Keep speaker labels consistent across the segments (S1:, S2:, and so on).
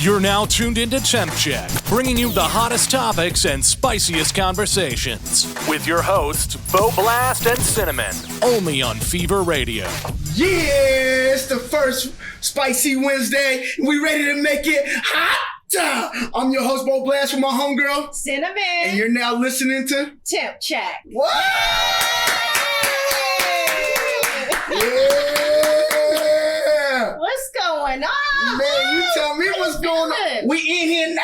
S1: You're now tuned into Temp Check, bringing you the hottest topics and spiciest conversations. With your hosts, Boe Blast and Cinnamon, only on Fever Radio.
S2: Yeah, it's the first Spicy Wednesday. We ready to make it hot. I'm your host, Boe Blast, with my homegirl,
S3: Cinnamon.
S2: And you're now listening to
S3: Temp Check.
S2: What? Yeah.
S3: What's going on?
S2: Man, you tell me what's going on. We in here now.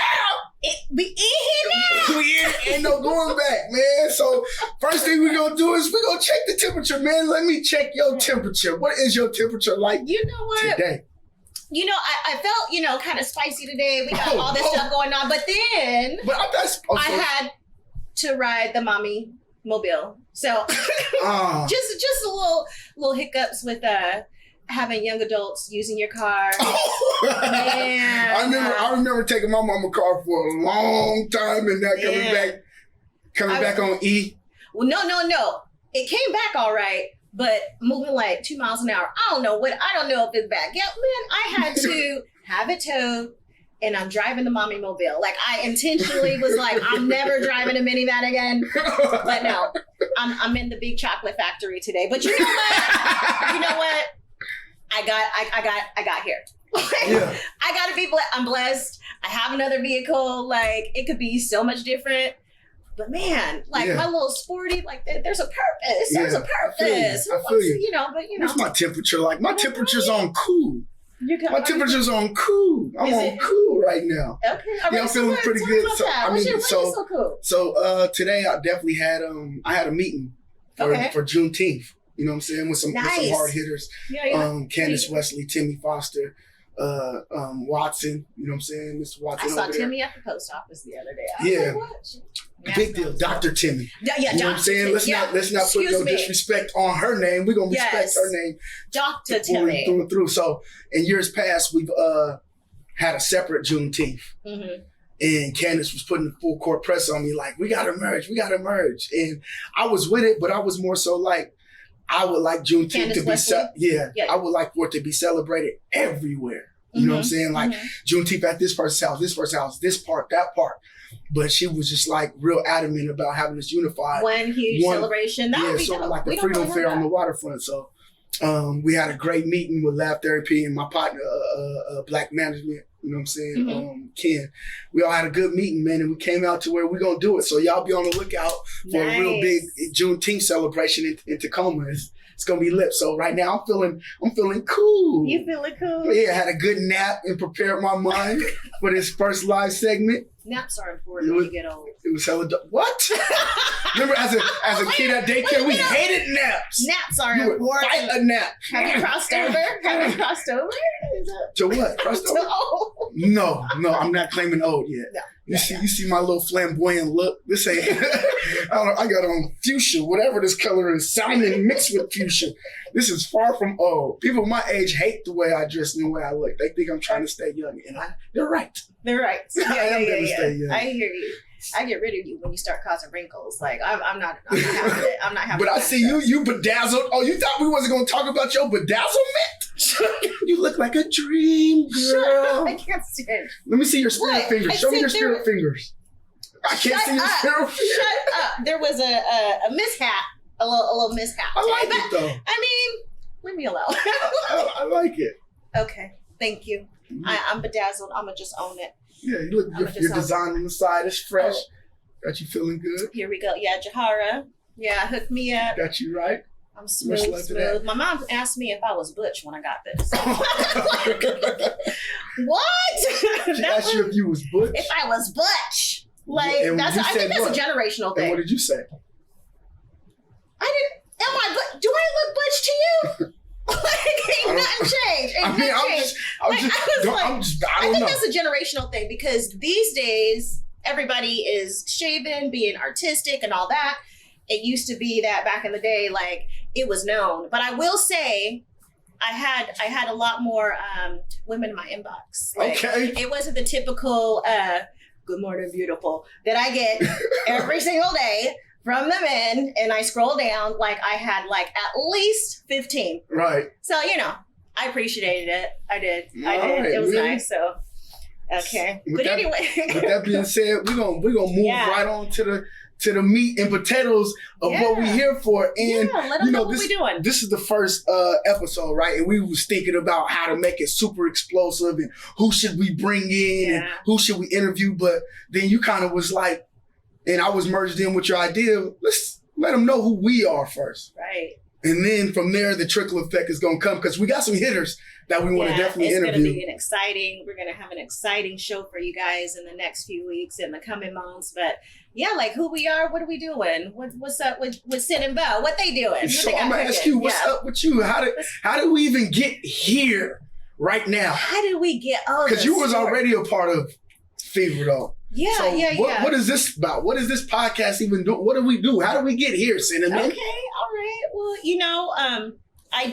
S3: We in here now.
S2: We ain't no going back, man. So first thing we're going to do is we're going to check the temperature, man. Let me check your temperature. What is your temperature like
S3: You know what?
S2: today?
S3: You know, I felt, kind of spicy today. We got all this stuff going on. But then I had to ride the mommy mobile. So just a little hiccups with having young adults using your car. Man.
S2: I remember taking my mama car for a long time and not coming back on E.
S3: Well, no. It came back all right, but moving like 2 miles an hour. I don't know if it's back. Yeah, man, I had to have it towed, and I'm driving the mommy mobile. Like, I intentionally was like, I'm never driving a minivan again. But no, I'm in the big chocolate factory today. But you know what? I got here.
S2: Yeah.
S3: I gotta be blessed. I'm blessed. I have another vehicle. Like, it could be so much different. But man, my little sporty, there's a purpose. There's a purpose.
S2: I feel you.
S3: What's
S2: my temperature like? My temperature's on cool. My temperature's on cool. I'm on cool right now.
S3: Okay.
S2: Yeah, I'm feeling pretty good.
S3: So cool.
S2: So today I definitely had a meeting for Juneteenth. You know what I'm saying? With some hard hitters.
S3: Yeah.
S2: Candace Wesley, Timmy Foster, Watson. You know what I'm saying? Mr. Watson.
S3: I saw Timmy at the post office the other day. I was like, what?
S2: Big deal. Dr. Timmy.
S3: Yeah,
S2: you know what I'm saying? Let's not put no disrespect on her name. We're gonna respect her name.
S3: Dr. Timmy.
S2: Through and through. So in years past, we've had a separate Juneteenth. Mm-hmm. And Candace was putting the full court press on me, like, we gotta merge. And I was with it, but I was more so like, I would like Juneteenth to be I would like for it to be celebrated everywhere. You know what I'm saying? Like Juneteenth at this person's house, this part, that part. But she was just like real adamant about having this unified
S3: one huge celebration. That would be
S2: sort of like the Freedom Fair on the waterfront. So we had a great meeting with Laugh Therapy and my partner, Black Management. You know what I'm saying? Ken. We all had a good meeting, man, and we came out to where we're going to do it. So y'all be on the lookout for a real big Juneteenth celebration in Tacoma. It's going to be lit. So right now I'm feeling cool.
S3: You feeling cool?
S2: Yeah, I had a good nap and prepared my mind for this first live segment.
S3: Naps are important when you get old.
S2: It was hella what? Remember, as a kid at daycare, we hated naps.
S3: Naps are
S2: important. You would fight a nap.
S3: Have you crossed over?
S2: To what? Crossed over? No, I'm not claiming old yet. No. You see my little flamboyant look? This ain't, I got on fuchsia, whatever this color is, salmon mixed with fuchsia. This is far from old. People my age hate the way I dress and the way I look. They think I'm trying to stay young, and they're right.
S3: They're right.
S2: I am going to stay young.
S3: I hear you. I get rid of you when you start causing wrinkles. Like, I'm not having it. I'm not having it.
S2: But I see you bedazzled. Oh, you thought we wasn't going to talk about your bedazzlement? You look like a dream girl.
S3: I can't stand.
S2: Let me see your spirit fingers. Show me your spirit fingers. I can't see your spirit fingers.
S3: Shut up. There was a mishap. A little mishap.
S2: I like it, though.
S3: I mean, leave me alone.
S2: I like it.
S3: Okay. Thank you. Mm-hmm. I'm bedazzled. I'm going to just own it.
S2: Yeah, you look. Your design on the side is fresh. Got you feeling good.
S3: Here we go. Yeah, Jahara. Yeah, hooked me up.
S2: Got you right.
S3: I'm smooth. My mom asked me if I was butch when I got this. What?
S2: She asked you if you was butch?
S3: If I was butch. I think that's a generational thing.
S2: And what did you say?
S3: Do I look butch to you? Ain't nothing changed. I think that's a generational thing because these days everybody is shaven, being artistic and all that. It used to be that back in the day, like it was known. But I will say, I had a lot more women in my inbox. Like,
S2: okay.
S3: It wasn't the typical "Good morning, beautiful" that I get every single day from the men, and I scroll down, like I had like at least 15.
S2: Right.
S3: So, I appreciated it. I did.
S2: Right,
S3: It was
S2: really?
S3: nice. So Okay.
S2: Anyway. With that being said, we're gonna move right on to the meat and potatoes of what we're here for. And
S3: let them know what we're doing.
S2: This is the first episode, right? And we was thinking about how to make it super explosive and who should we bring in and who should we interview. But then you kind of was like, and I was merged in with your idea, let's let them know who we are first.
S3: Right.
S2: And then from there, the trickle effect is going to come because we got some hitters that we want to definitely interview.
S3: It's going to be we're going to have an exciting show for you guys in the next few weeks, in the coming months. But yeah, like who we are, what are we doing? What's up with Sid and Boe? What they doing?
S2: So I'm going to ask you, what's up with you? How did we even get here right now?
S3: How did we get
S2: because you was already a part of Fever, though. What is this about? What is this podcast even do? What do we do? How do we get here, Cinnamon?
S3: Okay, all right. Well, I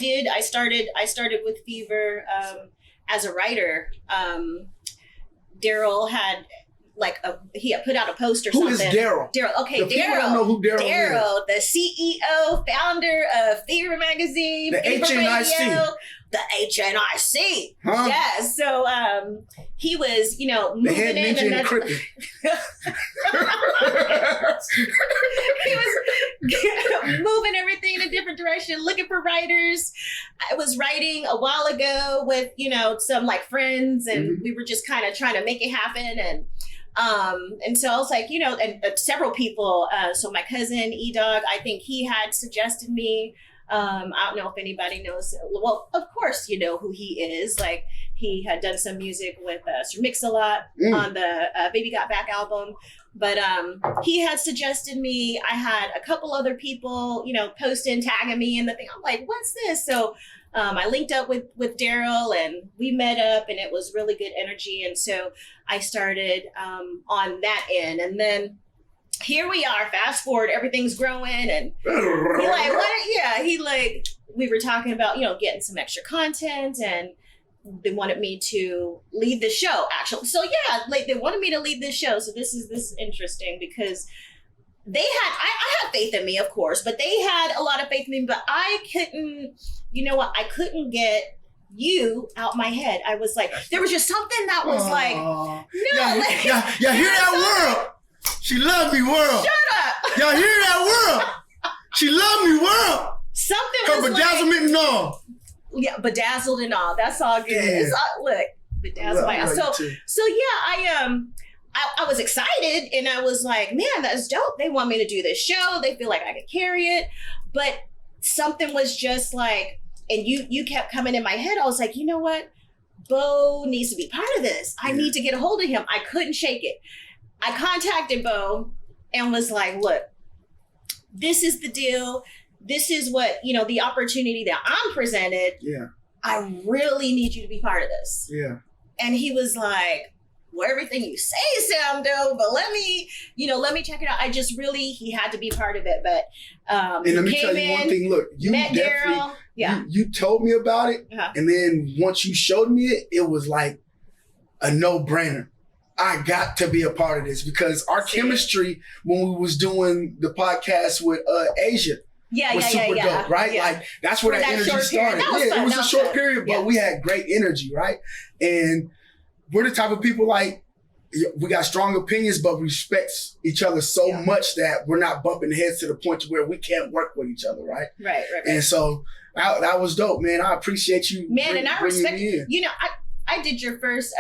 S3: started with Fever as a writer. Daryl had he had put out a post or something.
S2: Who is Daryl?
S3: Daryl. Okay,
S2: Daryl. People don't know who Daryl is.
S3: Daryl, the CEO, founder of Fever Magazine,
S2: the HNIC.
S3: The HNIC.
S2: Huh?
S3: Yeah. So he was, moving
S2: the head ninja in cricket.
S3: He was moving everything in a different direction, looking for writers. I was writing a while ago with, some friends, and we were just kind of trying to make it happen. And so I was like, and several people. So my cousin E-Dog, I think he had suggested me. I don't know if anybody knows. Well, of course, you know who he is. Like, he had done some music with Sir Mix-a-Lot on the Baby Got Back album. But he had suggested me. I had a couple other people, posting, tagging me in the thing. I'm like, what's this? So I linked up with Daryl, and we met up, and it was really good energy. And so I started on that end. And then here we are, fast forward, everything's growing, and he like, what? Yeah, we were talking about, getting some extra content, and they wanted me to lead the show, actually. So yeah, they wanted me to lead this show. So this is interesting because I had faith in me, of course, but they had a lot of faith in me, but I couldn't, I couldn't get you out my head. I was like, there was just something that was like, no.
S2: Yeah, hear that world. She loved me, world.
S3: Shut up.
S2: Y'all hear that, world? She loved me, world.
S3: Something
S2: her
S3: was
S2: bedazzlement and all.
S3: Yeah, bedazzled and all. That's all good. It's all, look, bedazzled by all. So yeah, I was excited, and I was like, man, that's dope. They want me to do this show. They feel like I could carry it. But something was just like, and you kept coming in my head. I was like, you know what? Boe needs to be part of this. I need to get a hold of him. I couldn't shake it. I contacted Boe and was like, look, this is the deal. This is what, the opportunity that I'm presented. Yeah. I really need you to be part of this. Yeah. And he was like, well, everything you say sound dope, but let me check it out. He had to be part of it. But
S2: and let me tell you one thing. Look, you definitely, you told me about it. And then once you showed me it, it was like a no-brainer. I got to be a part of this because our chemistry when we was doing the podcast with Asia was super dope, right? Yeah. Like that's where that energy started. It was a short period, but we had great energy, right? And we're the type of people like we got strong opinions, but respect each other so much that we're not bumping heads to the point to where we can't work with each other, right? Right. And so that was dope, man. I appreciate you, man, and I respect you.
S3: I did your first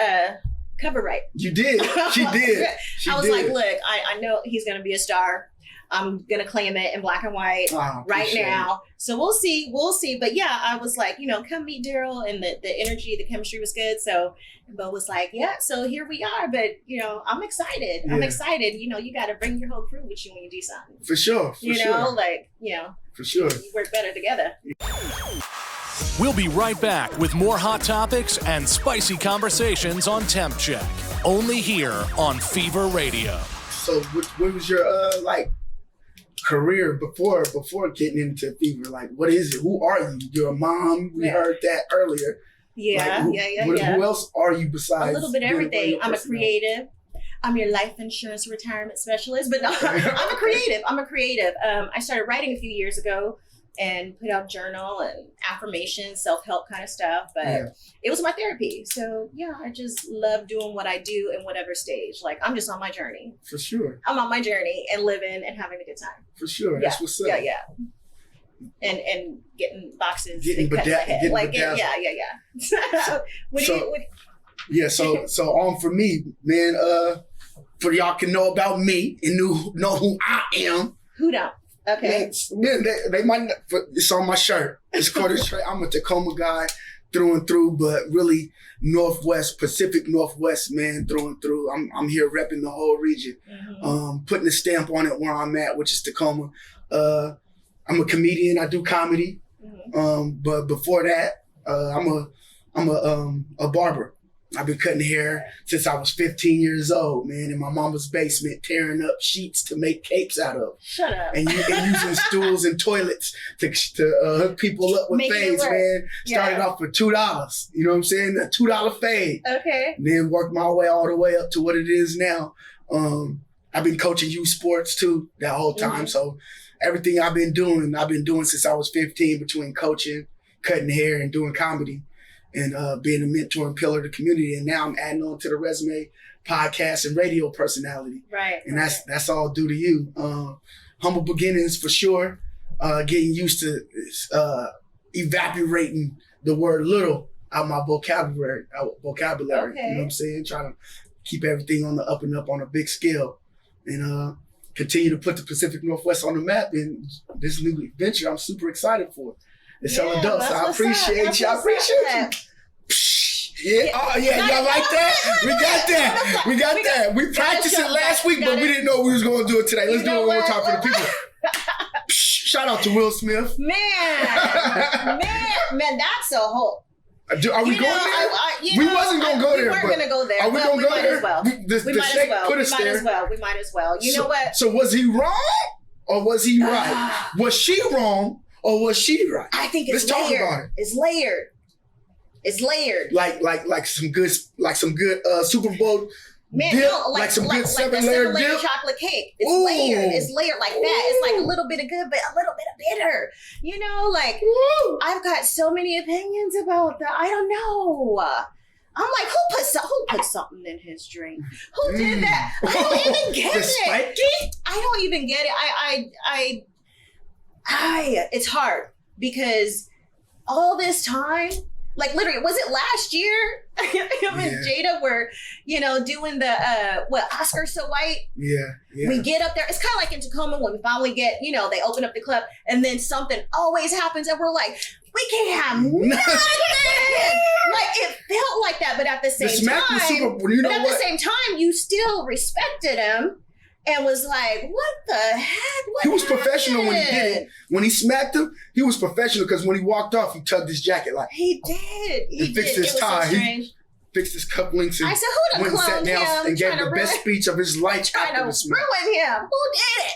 S3: cover right.
S2: You did. She did.
S3: I was like, look, I know he's going to be a star. I'm going to claim it in black and white right now. So we'll see. But yeah, I was like, come meet Daryl, and the energy, the chemistry was good. So Boe was like, yeah, so here we are. But, I'm excited. Yeah. I'm excited. You got to bring your whole crew with you when you do something.
S2: For sure. For sure.
S3: You work better together.
S1: We'll be right back with more hot topics and spicy conversations on Temp Check, only here on Fever Radio.
S2: So what was your career before getting into Fever? Like, what is it? Who are you? You're a mom. We heard that earlier.
S3: Yeah,
S2: Who else are you besides?
S3: A little bit of everything. I'm a creative. I'm your life insurance retirement specialist, but no, I'm a creative. I started writing a few years ago. and put out journal and affirmation, self-help kind of stuff. But it was my therapy. So yeah, I just love doing what I do in whatever stage. Like I'm just on my journey.
S2: For sure.
S3: I'm on my journry and living and having a good time.
S2: For sure.
S3: Yeah.
S2: That's what's up.
S3: Yeah. And getting boxes.
S2: Getting bedazzled. So for me, man, for y'all can know about me and know who I am.
S3: Who don't? Okay.
S2: Man, they might not, it's on my shirt. It's called a shirt. I'm a Tacoma guy through and through, but really Pacific Northwest, man, through and through. I'm here repping the whole region. Putting a stamp on it where I'm at, which is Tacoma. I'm a comedian. I do comedy. But before that, I'm a barber. I've been cutting hair since I was 15 years old, man, in my mama's basement, tearing up sheets to make capes out of.
S3: Shut up.
S2: And using stools and toilets to hook people up with fades, man. Started off for $2. You know what I'm saying? A $2 fade. Okay. And then worked my way all the way up to what it is now. I've been coaching youth sports too that whole time. So everything I've been doing since I was 15, between coaching, cutting hair, and doing comedy. And being a mentor and pillar of the community. And now I'm adding on to the resume, podcast and radio personality. Right. And that's all due to you. Humble beginnings for sure. Getting used to evaporating the word little out my vocabulary. Okay. You know what I'm saying? Trying to keep everything on the up and up on a big scale. And continue to put the Pacific Northwest on the map. And this new venture I'm super excited for. It's selling dope, so I appreciate you. I appreciate you. Yeah, oh yeah, y'all like that? We got that. We practiced it last week, but we didn't know we was going to do it today. Let's do it one more time for the people. Shout out to Will Smith.
S3: Man, that's a whole.
S2: Are we going there? We wasn't going to go there. We
S3: weren't going to go there.
S2: Are we going to go there?
S3: We might as well. You know what?
S2: So was he wrong or was he right? Was she wrong? Or was she right?
S3: I think it's layered. Let's talk about it. It's layered.
S2: Like some good Super Bowl
S3: dip,
S2: like some good seven-layer dip.
S3: Chocolate cake. It's layered like that. It's like a little bit of good, but a little bit of bitter. You know, like I've got so many opinions about that. I don't know. I'm like, who put something in his drink? Who did that? I don't even get it. I don't even get it. It's hard because all this time, like literally, was it last year? Him and Jada were, doing the Oscar So White. Yeah. We get up there. It's kind of like in Tacoma when we finally get, they open up the club, and then something always happens, and we're like, we can't have nothing. Like it felt like that, but at the same time, you still respected him. And was like, what the heck?
S2: He was professional when he did it. When he smacked him, he was professional because when he walked off, he tugged his jacket like.
S3: He did.
S2: He fixed his tie. He fixed his cufflinks and went and sat down and gave the best speech of his life.
S3: Trying to ruin him. Who did it?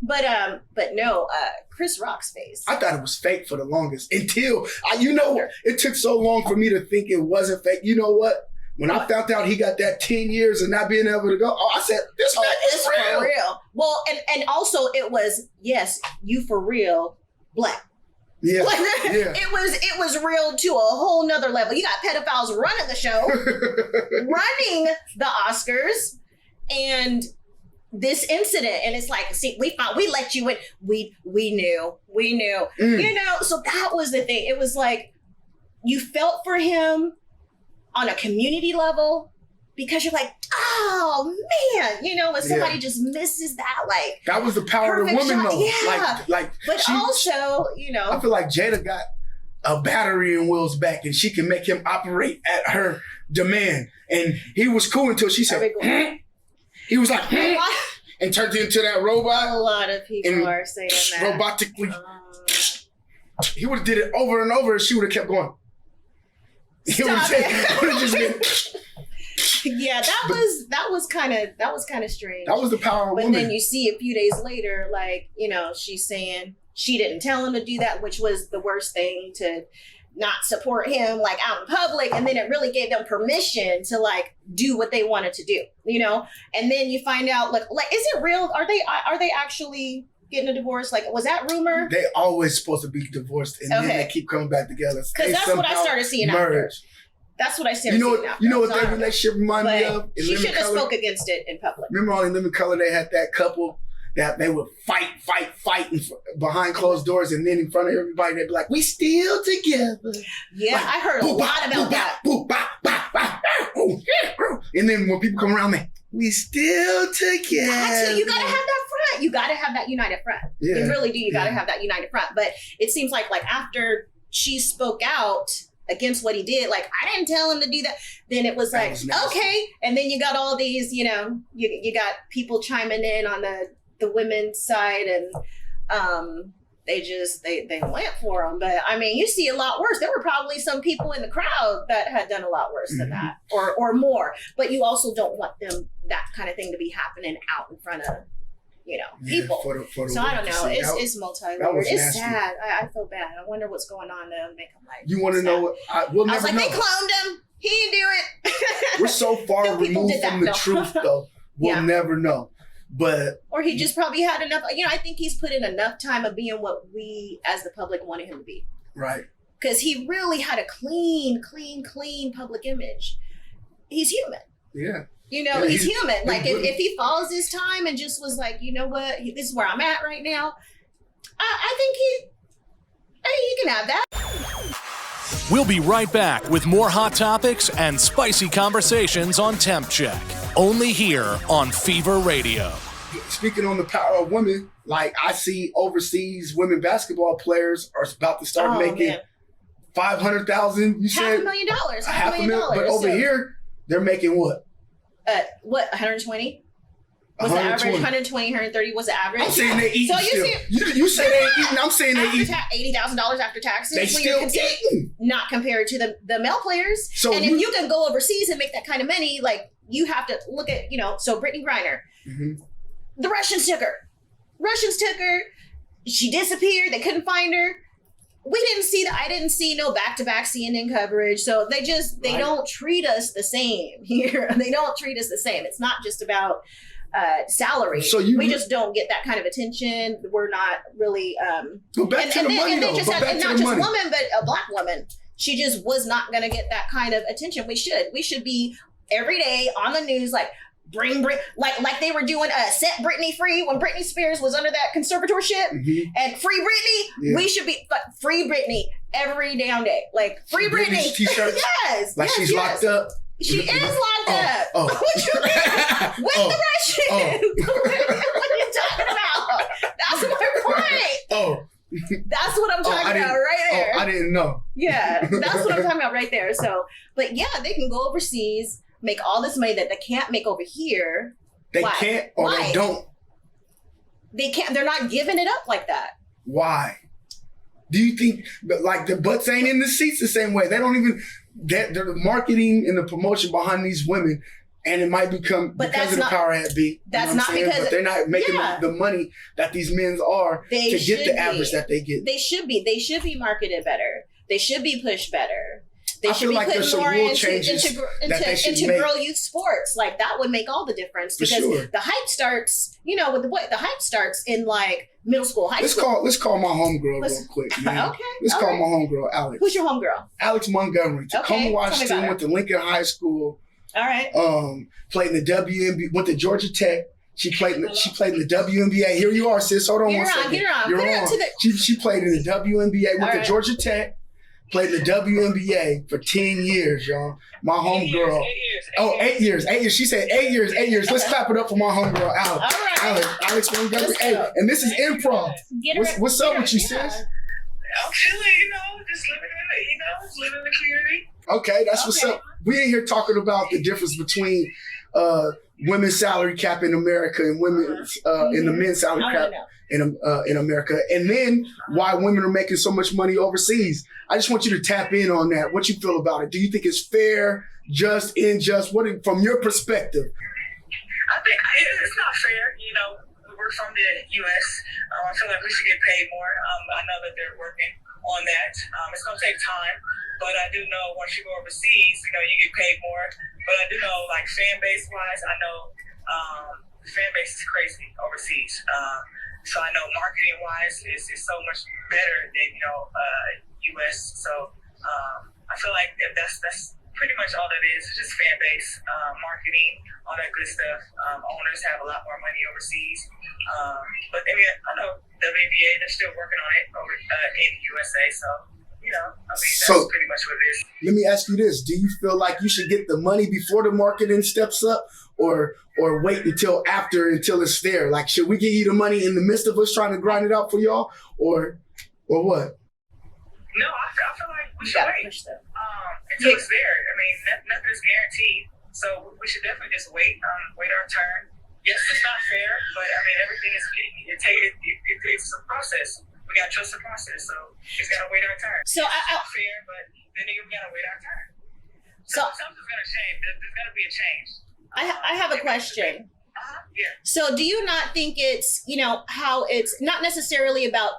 S3: But no, Chris Rock's face.
S2: I thought it was fake for the longest until, it took so long for me to think it wasn't fake. You know what? When I found out he got that 10 years and not being able to go, I said, this man is real.
S3: For real. Well, and also it was, yes, you for real, black.
S2: Yeah.
S3: It was real to a whole nother level. You got pedophiles running the show, running the Oscars, and this incident, and it's like, see, we let you in. We knew. So that was the thing. It was like, you felt for him on a community level, because you're like, oh man, when somebody just misses that, like
S2: that was the power of the woman, though.
S3: Yeah. But also,
S2: I feel like Jada got a battery in Will's back, and she can make him operate at her demand. And he was cool until she said, he was like, and turned into that robot.
S3: A lot of people are saying that.
S2: Robotically, he would have did it over and over, and she would have kept going.
S3: Stop it. Yeah, that was kind of strange.
S2: That was the power of women.
S3: But then you see a few days later, like, she's saying she didn't tell him to do that, which was the worst thing, to not support him like out in public. And then it really gave them permission to like do what they wanted to do, And then you find out like, is it real? Are they actually getting a divorce? Like, was that rumor?
S2: They always supposed to be divorced, and then they keep coming back together.
S3: Because that's what I started seeing after. That's what I started seeing after.
S2: You know what that relationship reminded me of?
S3: She shouldn't have spoke against it in public.
S2: Remember on In Living Color, they had that couple that they would fight behind closed doors, and then in front of everybody, they'd be like, "We still together."
S3: Yeah, I heard a lot about that.
S2: And then when people come around, man, we still together.
S3: You gotta have that front. You gotta have that united front.
S2: Yeah.
S3: You really do. You gotta have that united front. But it seems like after she spoke out against what he did, like, I didn't tell him to do that. Then it was like, okay. And then you got all these, you got people chiming in on the women's side, and they went for him. But I mean, you see a lot worse. There were probably some people in the crowd that had done a lot worse than that, or more. But you also don't want that kind of thing to be happening out in front of people. So I don't know. It's multi-layered. It's sad. I feel bad. I wonder what's going on to make him like.
S2: You want to know what? We'll never know.
S3: They cloned him. He didn't do it.
S2: We're so far removed from the truth, though. We'll never know. Or
S3: he just probably had enough. I think he's put in enough time of being what we as the public wanted him to be.
S2: Right.
S3: Because he really had a clean public image. He's human.
S2: Yeah.
S3: He's human. Like if he follows his time and just was like, you know what, this is where I'm at right now. I think he can have that.
S1: We'll be right back with more hot topics and spicy conversations on Temp Check. Only here on Fever Radio.
S2: Speaking on the power of women, like I see overseas women basketball players are about to start making $500,000. You said
S3: $500,000.
S2: $500,000. But over here, they're making what?
S3: 120? Was the average 120, 130 was the average?
S2: I'm saying they eating still. You say they eating, I'm saying they eating.
S3: $80,000 after taxes.
S2: They still eating.
S3: Not compared to the male players.
S2: So
S3: if you can go overseas and make that kind of money, like you have to look at, so Brittany Griner, the Russians took her. She disappeared. They couldn't find her. I didn't see no back-to-back CNN coverage. So they don't treat us the same here. They don't treat us the same. It's not just about salary. So we just don't get that kind of attention. We're not really
S2: back to the money, though.
S3: And not just a woman, but a Black woman. She just was not going to get that kind of attention. We should be every day on the news, like bring like they were doing set Britney free when Britney Spears was under that conservatorship and free Britney. Yeah. We should be free Britney every damn day, like free Britney.
S2: T-shirts?
S3: Yes,
S2: like she's locked up.
S3: She is locked up. What you mean? With the Russians? What are you talking about? That's my point. That's what I'm talking about right there.
S2: I didn't know.
S3: Yeah, that's what I'm talking about right there. So, but yeah, they can go overseas, make all this money that they can't make over here.
S2: They can't, or they don't.
S3: They can't. They're not giving it up like that.
S2: Why? Do you think like the butts ain't in the seats the same way? They don't even. They're the marketing and the promotion behind these women, and it might become because of the power at B.
S3: That's not because
S2: but they're not making the money that these men are to get the average that they get.
S3: They should be. They should be marketed better. They should be pushed better. They should be putting more into girl youth sports. Like that would make all the difference because the hype starts. With the boy, the hype starts in like middle school, high school.
S2: Let's call my homegirl real quick, man.
S3: Okay.
S2: Let's call my homegirl Alex.
S3: Who's your homegirl?
S2: Alex Montgomery. Tacoma, Washington, went to Lincoln High School.
S3: All right.
S2: Played in the WNBA. Went to Georgia Tech. She played in the WNBA. Here you are, sis. Hold on one second.
S3: Get her on.
S2: You're on. She played in the WNBA. Went to Georgia Tech. Played in the WNBA for 10 years, y'all. My homegirl. 8 years. 8 years. She said 8 years. 8 years. Let's clap it up for my homegirl, Alex.
S3: All right.
S2: Alex Montgomery. Hey, and this is improv. What's up with you, sis?
S4: I'm chilling, just living in the community.
S2: Okay, that's what's up. We ain't here talking about the difference between women's salary cap in America and women's in the men's salary cap in America, and then why women are making so much money overseas. I just want you to tap in on that. What you feel about it? Do you think it's fair, just, unjust? What from your perspective?
S4: I think it's not fair. We're from the U.S. I feel like we should get paid more. I know that they're working on that. It's going to take time, but I do know once you go overseas, you get paid more. But I do know, like fan base wise, I know the fan base is crazy overseas. So I know marketing wise is so much better than US. So I feel like that's pretty much all that is. It's just fan base, marketing, all that good stuff. Owners have a lot more money overseas. But I mean, I know WNBA, they're still working on it over in the USA. So, that's pretty much what it is.
S2: Let me ask you this. Do you feel like you should get the money before the marketing steps up or wait until it's there? Like, should we give you the money in the midst of us trying to grind it out for y'all or what?
S4: No, I feel like we should wait until it's there. I mean, nothing is guaranteed. So we should definitely just wait our turn. Yes, it's not fair, but I mean, everything it's a process. We got to trust the process, so just got to wait our turn.
S3: So
S4: it's not fair, but then we got to wait our turn. So something's going to change. There's going to be a change.
S3: I have a question.
S4: Yeah.
S3: So do you not think it's, how it's not necessarily about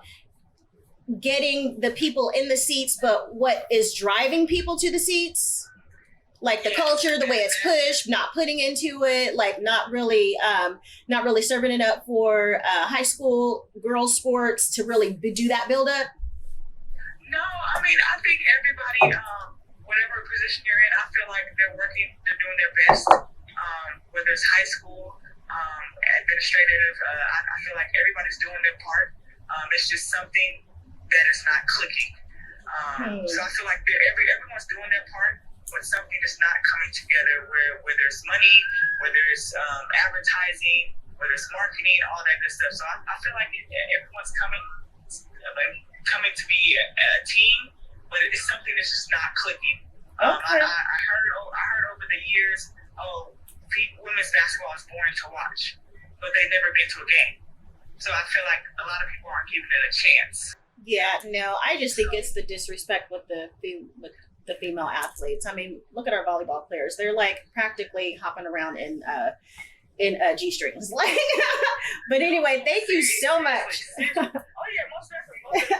S3: getting the people in the seats, but what is driving people to the seats? Like the culture, the way it's pushed, not putting into it, like not really serving it up for high school girls sports to really do that build up?
S4: No, I mean, I think everybody, whatever position you're in, I feel like they're doing their best. Whether it's high school, administrative, I feel like everybody's doing their part. It's just something that is not clicking. So I feel like everyone's doing their part, but something is not coming together where there's money, where there's advertising, where there's marketing, all that good stuff. So I feel like everyone's coming to be a team, but it's something that's just not clicking.
S3: Okay.
S4: I heard over the years, women's basketball is boring to watch, but they've never been to a game. So I feel like a lot of people aren't giving it a chance.
S3: Yeah, no, I just think it's the disrespect with the female athletes. I mean, look at our volleyball players. They're like practically hopping around in G-strings. Like, but anyway, thank you so much.
S4: Oh yeah, most definitely.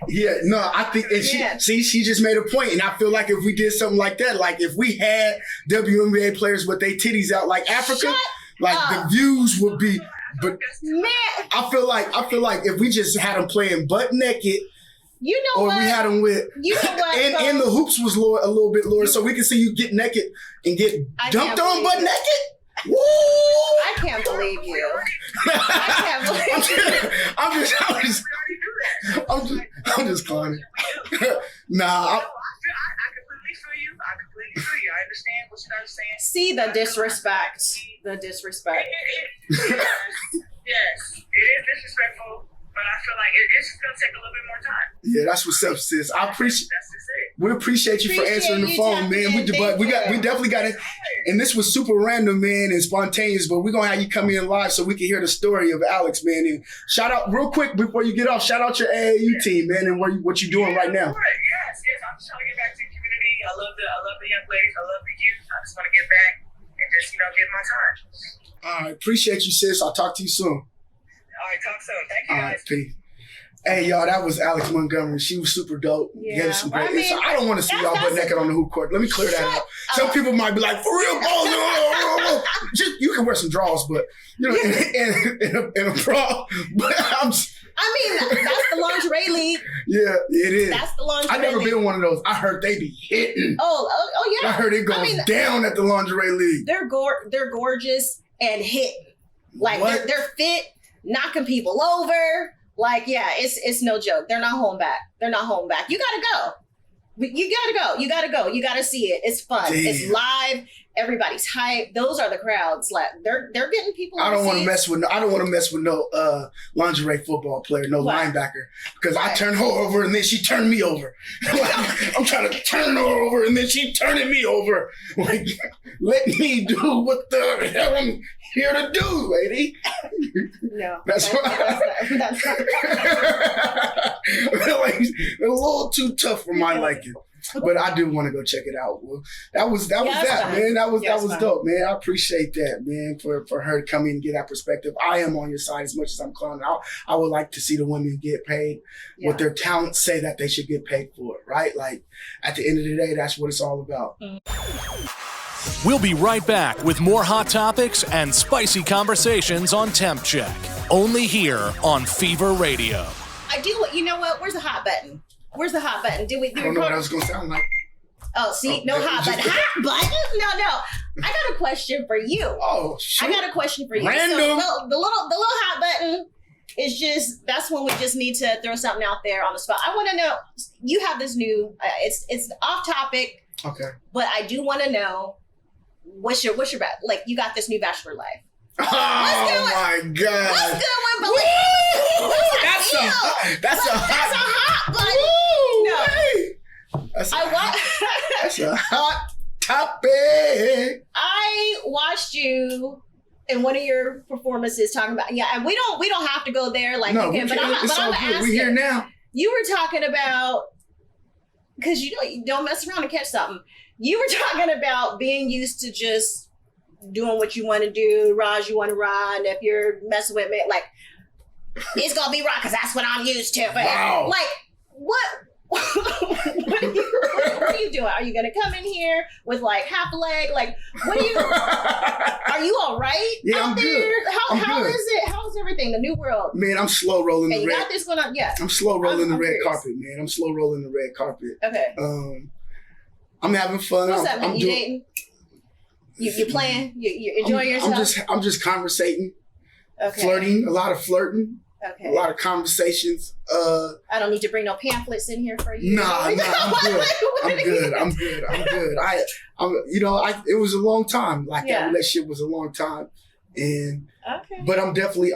S2: Yeah, no, I think, and she just made a point, and I feel like if we did something like that, like if we had WNBA players with their titties out like Africa, the views would be. But
S3: man,
S2: I feel like if we just had them playing butt naked,
S3: we
S2: had them with, and the hoops was lower, a little bit lower, so we can see you get naked and get dumped on butt naked. Woo!
S3: I can't believe you. I can't believe you.
S2: I'm just clowning. Nah.
S4: I completely feel you. I understand what you guys are saying.
S3: See the disrespect. The disrespect.
S4: Yes, it is disrespectful, but I feel like it's just gonna take a little bit more time.
S2: Yeah, that's what's up, sis.
S4: That's just it.
S2: We appreciate you for answering the phone, man. We definitely got it. And this was super random, man, and spontaneous, but we're gonna have you come in live so we can hear the story of Alex, man. And shout out real quick before you get off, shout out your AAU team, man, and what you're doing right now.
S4: Yes, I'm just trying to get back to the community. I love the young ladies, I love the youth. I just want to get back and just, give my time.
S2: All right, appreciate you, sis. I'll talk to you soon.
S4: All right, talk soon. Thank you, guys.
S2: All right, peace. Hey, y'all, that was Alex Montgomery. She was super dope.
S3: Yeah.
S2: Gave us some great insight. I don't want to see y'all butt naked on the hoop court. Let me clear that up. Some people might be like, for real, balls. Just you can wear some drawers, but in a bra. But that's
S3: the lingerie league.
S2: Yeah, it is.
S3: That's the lingerie
S2: I never
S3: league.
S2: been one of those. I heard they be hitting.
S3: Oh yeah.
S2: I heard it goes down at the lingerie league.
S3: They're gorgeous and hitting. Like they're fit, knocking people over. Like, yeah, it's no joke. They're not holding back. You gotta go. You gotta see it. It's fun.
S2: Damn.
S3: It's live. Everybody's hype. Those are the crowds. Like they're getting people.
S2: I don't want to mess with no lingerie football player, linebacker, because I turn her over and then she turned me over. Like, I'm trying to turn her over and then she turning me over. Like, let me do what the hell I'm here to do, lady.
S3: No,
S2: that's not. I feel like it's a little too tough for my liking. But I do want to go check it out. Well, that was man. That was dope, man. I appreciate that, man, for her coming and get that perspective. I am on your side as much as I'm clowning. I would like to see the women get paid what their talents say that they should get paid for, right? Like, at the end of the day, that's what it's all about.
S1: We'll be right back with more hot topics and spicy conversations on Temp Check. only here on Fever Radio.
S3: I do. You know what? Where's the hot button? Where's the hot button?
S2: I don't know what I was going to sound like.
S3: Oh, see, no hot button. Hot button? No. I got a question for you.
S2: Oh, shit.
S3: I got a question for you.
S2: Random.
S3: So, the little hot button is just, that's when we just need to throw something out there on the spot. I want to know, you have this new, it's off topic. Okay. But I do want to know, what's your like, you got this new Bachelor life.
S2: Oh my God.
S3: What's good with
S2: That's a hot
S3: button. No. That's a hot topic. I watched you in one of your performances talking about, and we don't have to go there like you can, but I'm gonna ask
S2: We're here now.
S3: You were talking about, because you don't mess around and catch something. You were talking about being used to just doing what you want to do, Raj, you want to run. If you're messing with me, like, it's gonna be rock because that's what I'm used to. But
S2: wow.
S3: Like, what are you doing? Are you gonna come in here with like half a leg? Like, what are you all right?
S2: Yeah,
S3: out
S2: I'm
S3: there?
S2: good.
S3: How is it? How's everything? The new world?
S2: Man, I'm slow rolling the red.
S3: You got this going on? Yeah.
S2: I'm slow rolling the red carpet, man. I'm slow rolling the red carpet.
S3: Okay.
S2: I'm having fun.
S3: What's that mean? You dating? You playing? You enjoying yourself?
S2: I'm just conversating.
S3: Okay.
S2: Flirting. A lot of flirting.
S3: Okay.
S2: A lot of conversations.
S3: I don't need to bring no pamphlets in here for you.
S2: Nah, I'm good. I'm good. It was a long time. Like that relationship was a long time. And but I'm definitely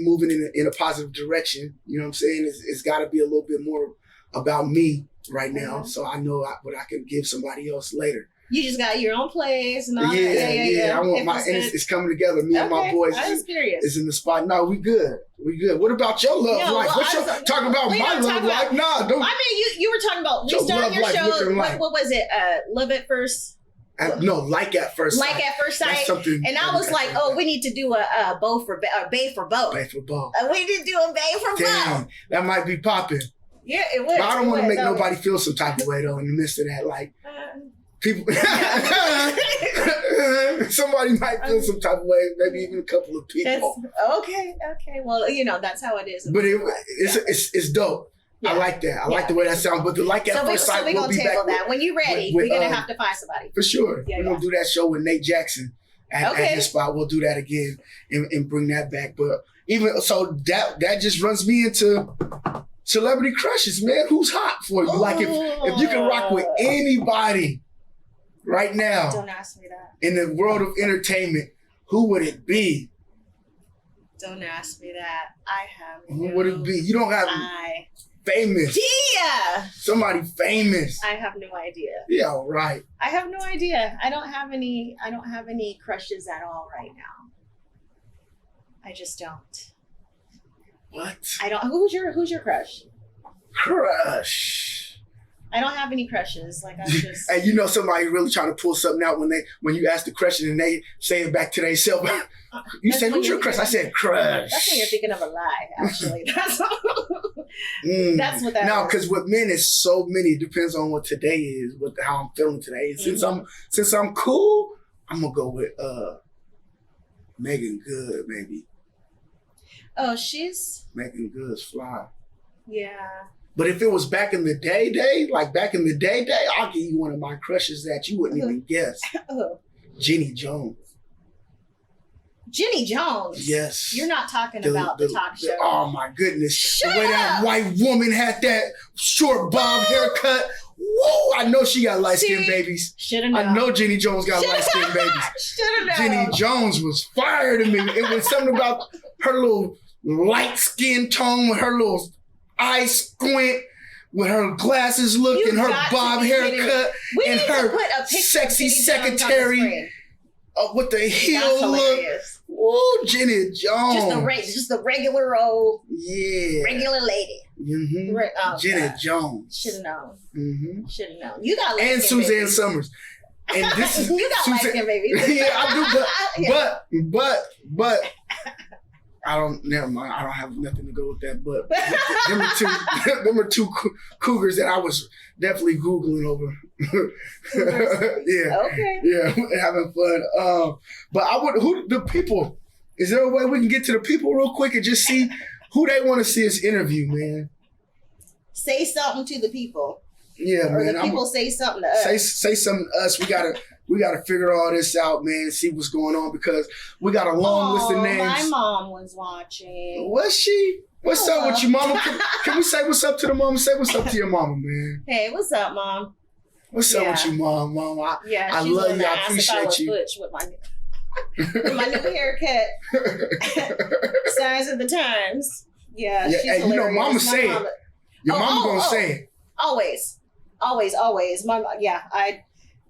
S2: moving in a positive direction. You know what I'm saying? It's got to be a little bit more about me right now, so I know what I can give somebody else later. You just got your own place and all that. Yeah. I want it's coming together. Me and my boys is in the spot. No, we good. What about your love life? Talking about my love life? Nah, don't. I mean, you were talking about restarting your show. What was it? Love at First. No, Like at First Sight. Like at First Sight. And I was like, we need to do a Boe for Boe. Bae for Boe. We need to do a Bae for Boe. That might be popping. Yeah, it would. But I don't want to make nobody feel some type of way though in the midst of that. Like people, somebody might feel some type of way. Maybe even a couple of people. Okay. Well, that's how it is. But it's dope. Yeah. I like that. I like the way that sounds. But the Like at First Sight, we'll be back. That. When you're ready, we're gonna have to find somebody. For sure. We're gonna do that show with Nate Jackson at his spot. We'll do that again and bring that back. But even so, that just runs me into celebrity crushes, man. Who's hot for you? Like if you can rock with anybody right now, don't ask me that. In the world of entertainment, who would it be? Don't ask me that. I have. Who would it be? You don't have famous. Yeah. Somebody famous. I have no idea. Yeah, all right. I have no idea. I don't have any crushes at all right now. I just don't. What? I don't. Who's your crush? Crush. I don't have any crushes. Like I'm just. And somebody really trying to pull something out when you ask the question and they say it back to themselves. You said, "Who's your crush?" I said, "Crush." That's when you're thinking of a lie. Actually, that's what that. Now, because with men, it's so many. It depends on what today is, how I'm feeling today. And since I'm cool, I'm gonna go with Megan Good, maybe. Oh, Megan Good's fly. Yeah. But if it was back in the day, I'll give you one of my crushes that you wouldn't even guess. Jenny Jones. Jenny Jones? Yes. You're not talking about the talk show. Oh my goodness. The way that white woman had that short bob haircut. Whoa, I know she got light-skinned babies. Should've known. I know Jenny Jones got light-skinned babies. Should've known. Jenny Jones was fire to me. It was something about her little light skin tone with her little eye squint, with her glasses look and her bob haircut and her sexy secretary with the heel look. Woo, Jenny Jones. Just the regular old, regular lady. Mm-hmm. Jenny Jones. Should have known. Mm-hmm. Should have known. You got and Suzanne babies. Summers. And this is you got light-skinned babies. Yeah, I do. But. I don't. Never mind. I don't have nothing to go with that. But them are two cougars that I was definitely Googling over. Yeah. Okay. Yeah, having fun. But I would. Who the people Is there a way we can get to the people real quick and just see who they want to see us interview, man?
S3: Say something to the people.
S2: Yeah,
S3: or
S2: man.
S3: the people say something to us.
S2: Say something to us. We gotta figure all this out, man, and see what's going on because we got a long list of names.
S3: My mom was watching.
S2: Was she? What's up with you, mama? Can we say what's up to the mama? Say what's up to your mama, man.
S3: Hey, what's up, mom?
S2: What's up with you, mom? I love you. I appreciate you.
S3: With my new haircut. Signs of the times. Yeah, she's
S2: hey,
S3: hilarious.
S2: You know, mama say it. Your mama gonna say it.
S3: Always.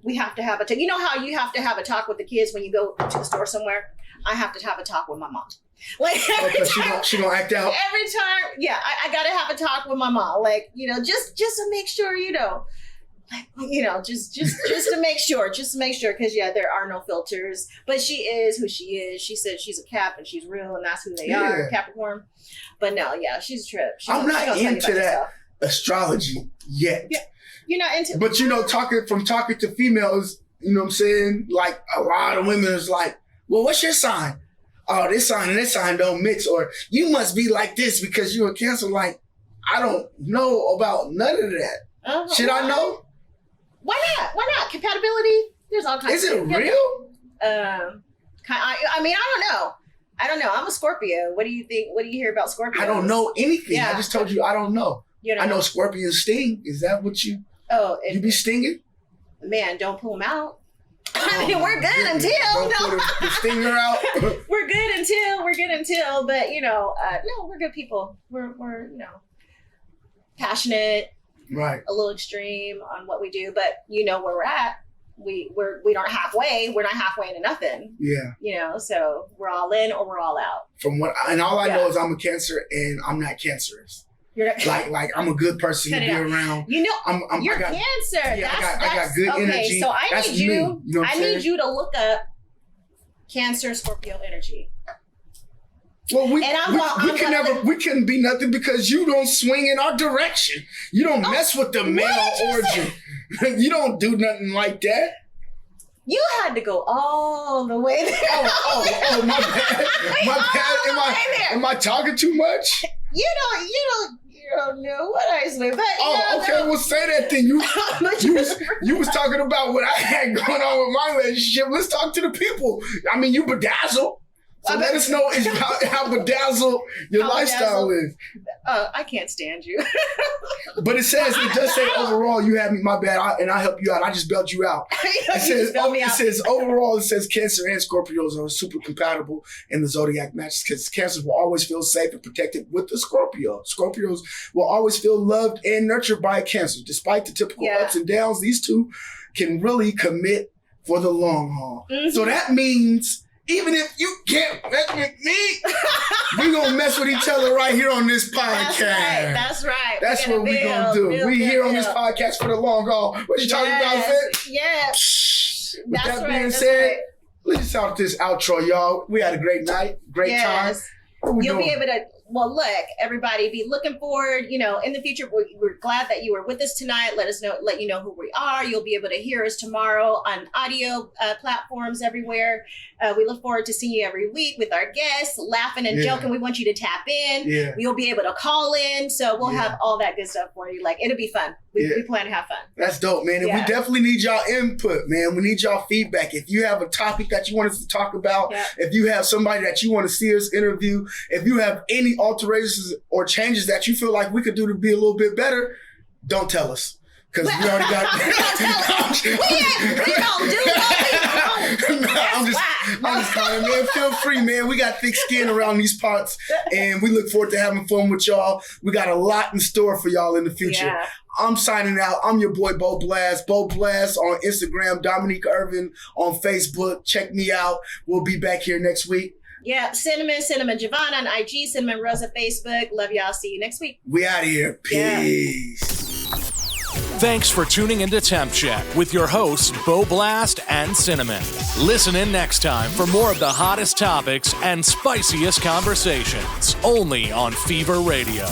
S3: We have to have a talk. You know how you have to have a talk with the kids when you go to the store somewhere? I have to have a talk with my mom. Like
S2: she gonna act out?
S3: Every time, yeah, I gotta have a talk with my mom. Like, you know, just to make sure, you know, like, you know, just to make sure, because yeah, there are no filters. But she is who she is. She said she's a Cap and she's real, and that's who they are, Capricorn. But no, yeah, she's a trip.
S2: I'm not into that astrology yet.
S3: Yeah, you're not into.
S2: But you know, talking to females, you know what I'm saying? Like a lot of women is like, well, what's your sign? Oh, this sign and this sign don't mix, or you must be like this because you're a Cancer. Like, I don't know about none of that. Should I know?
S3: Why not? Why not? Compatibility? There's all kinds.
S2: Is it real?
S3: I mean, I don't know. I'm a Scorpio. What do you think? What do you hear about Scorpios?
S2: I don't know anything.
S3: Yeah.
S2: I just told you I don't know. I know Scorpions sting. Is that what you? Oh, you be stinging?
S3: Man, don't pull them out. I mean, we're good until
S2: pull the stinger out.
S3: We're good until. But you know, no, we're good people. We're you know, passionate.
S2: Right.
S3: A little extreme on what we do, but you know where we're at. We aren't halfway. We're not halfway into nothing.
S2: Yeah.
S3: You know, so we're all in or we're all out.
S2: All I know is I'm a Cancer and I'm not cancerous. You're not, like I'm a good person to be around.
S3: You know, you're Cancer.
S2: Yeah, I got good energy.
S3: So I need you.
S2: You know what I'm saying?
S3: need you to look up Cancer Scorpio energy.
S2: Well, we couldn't be nothing because you don't swing in our direction. You don't mess with the male origin. You don't do nothing like that.
S3: You had to go all the way there.
S2: Oh, my bad. My bad. Am I talking too much?
S3: You don't know what I say. But
S2: okay. Well, say that then. You was talking about what I had going on with my relationship. Let's talk to the people. I mean, you bedazzle. So let us know how bedazzled your lifestyle is.
S3: I can't stand you.
S2: But it does say overall you have me, my bad, and I help you out. I just bailed you out. It says overall, it says Cancer and Scorpios are super compatible in the zodiac matches because Cancers will always feel safe and protected with the Scorpio. Scorpios will always feel loved and nurtured by a Cancer. Despite the typical ups and downs, these two can really commit for the long haul. Mm-hmm. So that means even if you can't mess with me, we gonna mess with each other right here on this podcast.
S3: That's right.
S2: That's what we gonna do. We here on this podcast for the long haul. What you talking about, Sid?
S3: Yes.
S2: With that being said, let's out this outro, y'all. We had a great night, great time.
S3: You'll be able to. Well, look, everybody, be looking forward. You know, in the future, we're glad that you were with us tonight. Let you know who we are. You'll be able to hear us tomorrow on audio platforms everywhere. We look forward to seeing you every week with our guests, laughing and joking. We want you to tap in. Yeah. You'll be able to call in. So we'll have all that good stuff for you. Like, it'll be fun. We plan to have fun.
S2: That's dope, man. And we definitely need y'all input, man. We need y'all feedback. If you have a topic that you want us to talk about, if you have somebody that you want to see us interview, if you have any alterations or changes that you feel like we could do to be a little bit better, don't tell us. Because we already got... We don't do nothing. I'm just calling, man. Feel free, man. We got thick skin around these parts, and we look forward to having fun with y'all. We got a lot in store for y'all in the future. Yeah. I'm signing out. I'm your boy, Boe Blast. Boe Blast on Instagram, Dominique Irvin on Facebook. Check me out. We'll be back here next week.
S3: Yeah, Cinnamon Giovanna on IG, Cinnamon Rosa Facebook. Love y'all. See you next week.
S2: We out of here. Peace.
S1: Thanks for tuning into Temp Check with your hosts, Boe Blast and Cinnamon. Listen in next time for more of the hottest topics and spiciest conversations, only on Fever Radio.